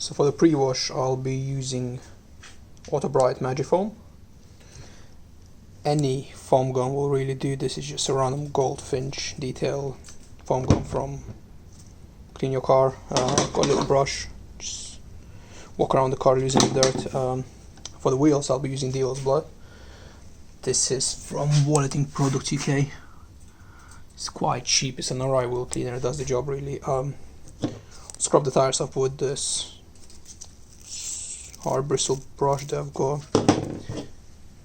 So for the pre-wash I'll be using autobrite magic foam. Any foam gun will really do. This is just a random goldfinch detail foam gun from Clean Your Car. Got a little brush, just walk around the car using the dirt. For the wheels I'll be using Dealer's Blood. This is from Walleting Products UK. It's quite cheap, it's an alright wheel cleaner, it does the job really. Scrub the tires up with this hard bristle brush that I've got.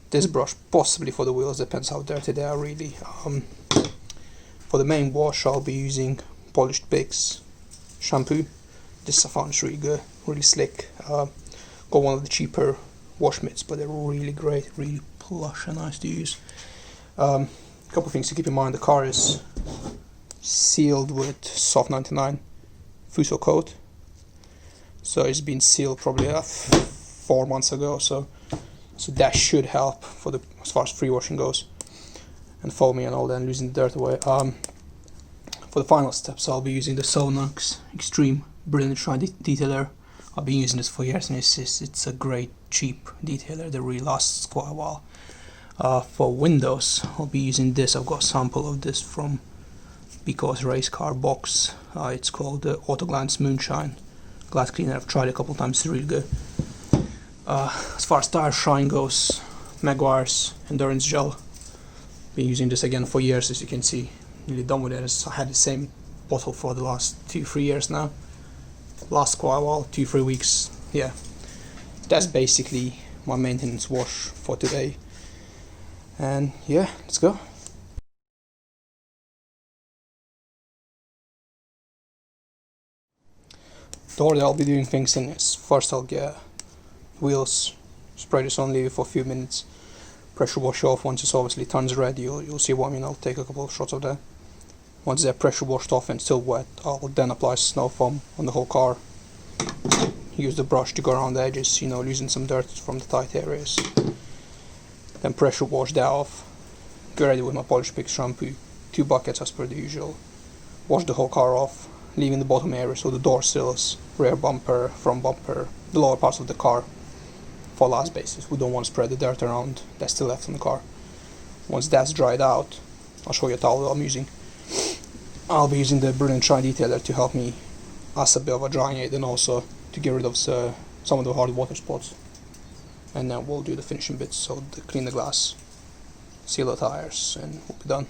This brush possibly for the wheels, depends how dirty they are really. For the main wash I'll be using Polished Pigs shampoo. This I found is really good, really slick. Got one of the cheaper wash mitts, but they're really great, really plush and nice to use. Couple of things to keep in mind: the car is sealed with Soft 99 Fuso coat, so it's been sealed probably 4 months ago, so that should help for the as far as free washing goes and foaming and all that, and losing the dirt away. For the final steps I'll be using the Sonax Extreme Brilliant Shine Detailer. I've been using this for years and it's a great cheap detailer that really lasts quite a while. For windows I'll be using this. I've got a sample of this from Because Race Car box. It's called the Auto Glance Moonshine glass cleaner. I've tried it a couple of times, it's really good. As far as tire shine goes, Meguiars Endurance Gel. Been using this again for years, as you can see. Nearly done with it. I had the same bottle for the last 2-3 years now. Lasts quite a while, 2-3 weeks. Yeah, that's basically my maintenance wash for today. And yeah, let's go. The order I'll be doing things in is: first I'll get wheels, spray this on, leave it for a few minutes, pressure wash off. Once it obviously turns red, you'll see what I mean. I'll take a couple of shots of that. Once they're pressure washed off and still wet, I'll then apply snow foam on the whole car. Use the brush to go around the edges, losing some dirt from the tight areas. Then pressure wash that off. Get ready with my Polished Pigs shampoo, 2 buckets as per the usual. Wash the whole car off, leaving the bottom area, so the door sills, rear bumper, front bumper, the lower parts of the car for last basis. We don't want to spread the dirt around that's still left on the car. Once that's dried out, I'll show you a towel that I'm using. I'll be using the Brilliant Shine Detailer to help me as a bit of a drying aid, and also to get rid of some of the hard water spots. And then we'll do the finishing bits, so clean the glass, seal the tires, and we'll be done.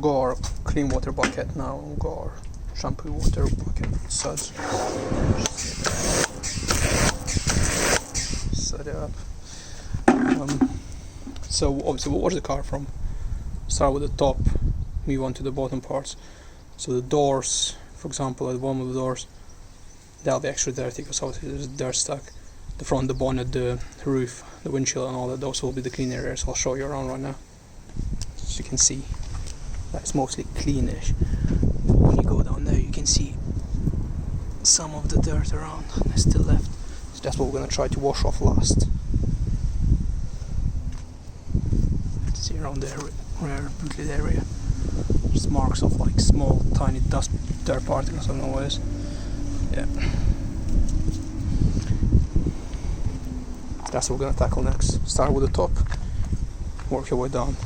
we've got our clean water bucket now, we've got our shampoo water bucket suds. Set it up. So obviously we'll wash the car from, start with the top, move on to the bottom parts. So the doors, for example, at the bottom of the doors, that'll be extra dirty because obviously there's dirt stuck. The front, the bonnet, the roof, the windshield and all that, those will be the clean areas. I'll show you around right now. As you can see, that's mostly cleanish. But when you go down there, you can see some of the dirt around that's still left. So that's what we're going to try to wash off last. See around the rear bootlet area, just marks of like small, tiny dust, dirt particles. I don't know what it is. Yeah. That's what we're going to tackle next. Start with the top, work your way down.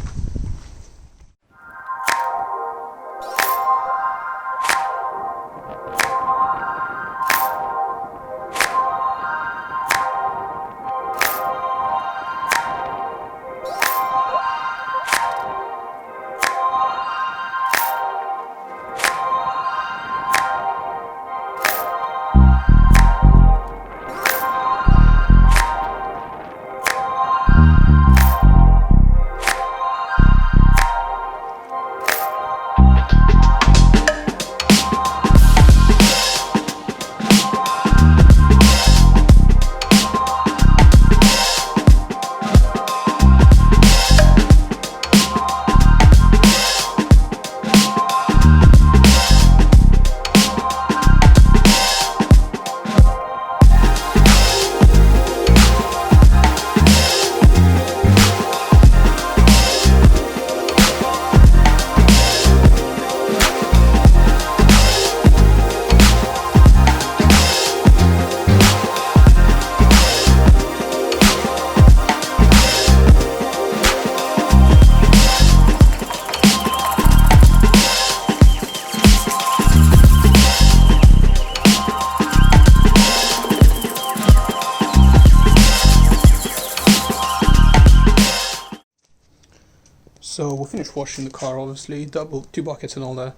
So we finished washing the car, obviously, two buckets and all that.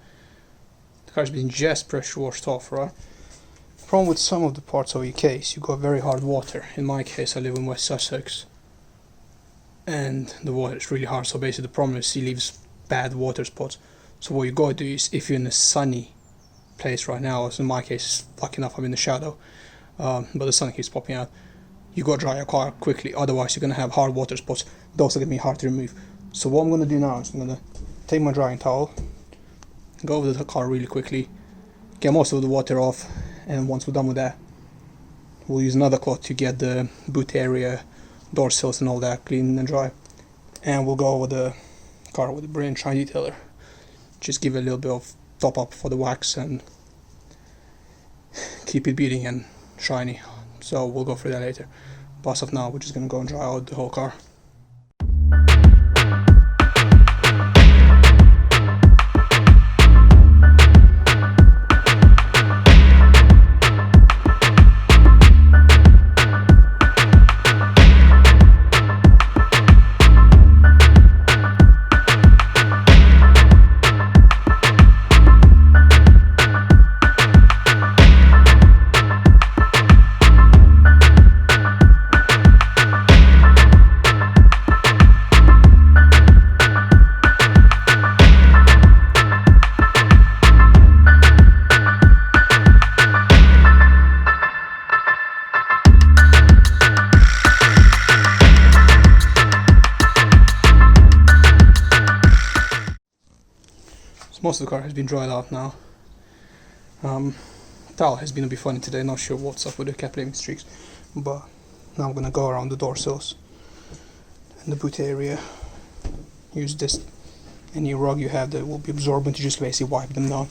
The car's been just pressure washed off, right? The problem with some of the parts of your case, you got very hard water. In my case, I live in West Sussex, and the water is really hard. So basically the problem is it leaves bad water spots. So what you gotta do is, if you're in a sunny place right now, as in my case, lucky enough I'm in the shadow, but the sun keeps popping out, you gotta dry your car quickly, otherwise you're gonna have hard water spots. Those are gonna be hard to remove. So what I'm gonna do now is I'm gonna take my drying towel, go over the car really quickly, get most of the water off, and once we're done with that, we'll use another cloth to get the boot area, door sills and all that clean and dry, and we'll go over the car with a brilliant shine detailer. Just give it a little bit of top up for the wax and keep it beating and shiny. So we'll go through that later. But as of now, we're just gonna go and dry out the whole car. Most of the car has been dried out now. Towel has been a bit funny today, not sure what's up with the cap leaving streaks, but now I'm gonna go around the door sills and the boot area. Use this, any rug you have that will be absorbent, to just basically wipe them down.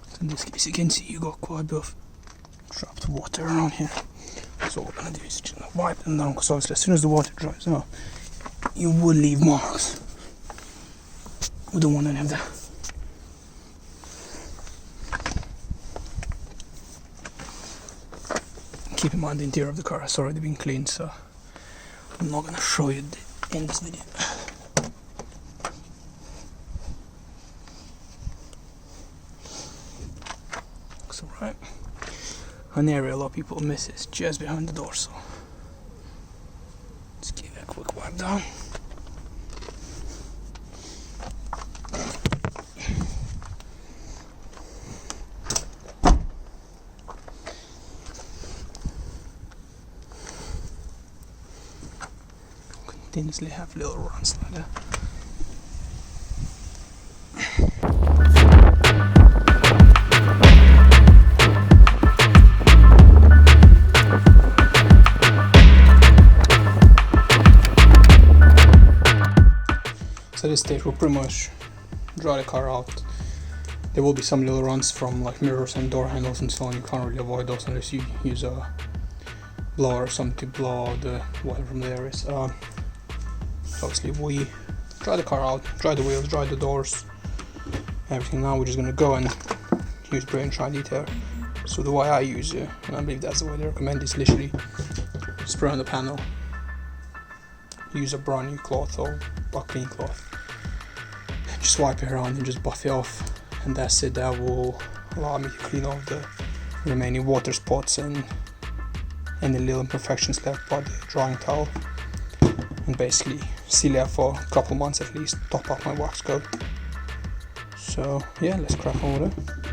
So in this case you can see you got quite a bit of trapped water around here. So what we're gonna do is just wipe them down, because obviously as soon as the water dries out, you will leave marks. We don't want any of that. Keep in mind the interior of the car has already been cleaned, so I'm not gonna show you in this video. axle, right? An area a lot of people miss is just behind the dorsal. Let's give it a quick wipe down. Continuously have little runs like that. So at this stage we'll pretty much dry the car out. There will be some little runs from like mirrors and door handles and so on. You can't really avoid those unless you use a blower or something to blow out the water from the areas. Obviously we dry the car out, dry the wheels, dry the doors, everything. Now we're just gonna go and use spray and shine detail. So the way I use it, and I believe that's the way they recommend, is literally spray on the panel, use a brand new cloth or a clean cloth, just wipe it around and just buff it off, and that's it. That will allow me to clean off the remaining water spots and any little imperfections left by the drying towel, and basically seal it for a couple months at least, top up my wax coat. So yeah, let's crack on with it.